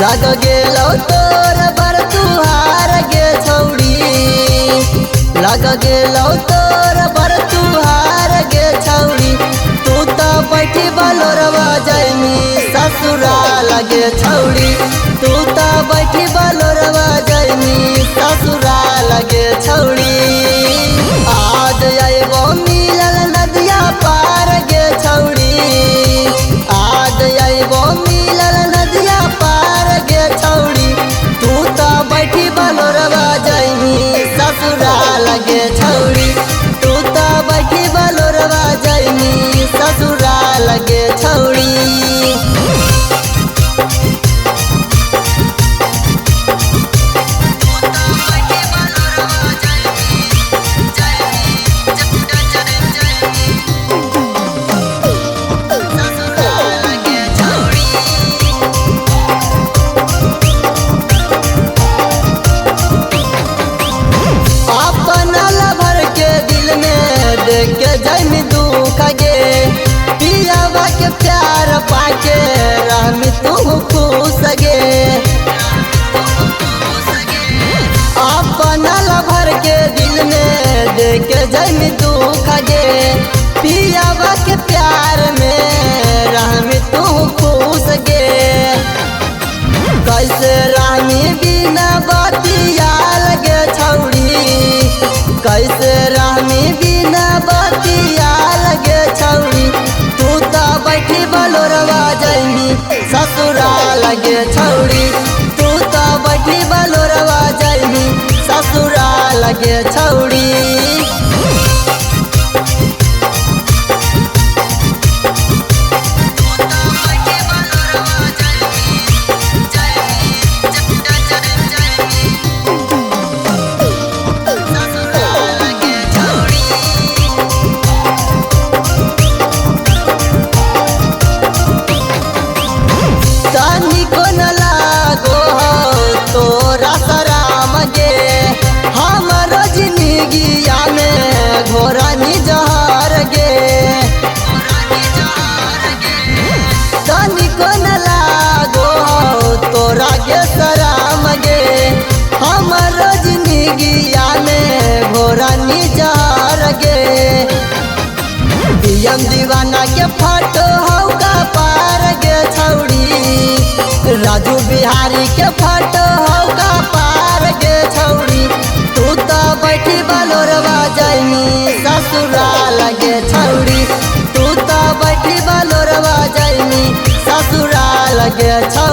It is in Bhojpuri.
लग गेलो तोर बर तुहार गे छौड़ी, लग गेलो तोर बर तुहार गे छौड़ी। तू तो बैठी बलोरवा जैनी ससुराल गे छौड़ी, तू तो बैठी बलोरवा जैनी ससुराल गे छौड़ी। आज आइबो मिलल नदिया पार गे छौड़ी, आज आइबो मिलल नदिया पार गे छौड़ी। तू तो बैठी बलोरवा जैनी ससुराल गे छौड़ी, तू तो बैठी बलोरवा जैनी ससुराल गे छौड़ी। के जैमी दुख गे पियावा के प्यार पाके रहमी तू खुश गे। अपना लभर के दिल में देख के जैमी दुख गे पियावा के प्यार में रहमी तू खुश गे। कैसे रहमी बिना बतिया लगे छौड़ी, कैसे रहमी बिना बतिया लगे छौड़ी। तू तो बैठी बलोरवा जैनी ससुराल गे छौड़ी, तू तो बैठी बलोरवा जैनी ससुराल गे छौड़ी। तोरा सराम गे हमरो जिंदगिया में घोरा निजहर गे, तनिको न लागो तोरा गे सराम गे हमरो जिंदगिया में घोरा निजहर गे। दियम दीवाना के फोटो हौका पार गे छौड़ी, राजू बिहारी के फोटो हौका पार गे छौड़ी। तू तो बैठी बलोरवा जैनी ससुराल गे छौड़ी, तू तो बैठी बलोरवा जैनी ससुराल गे छौड़ी।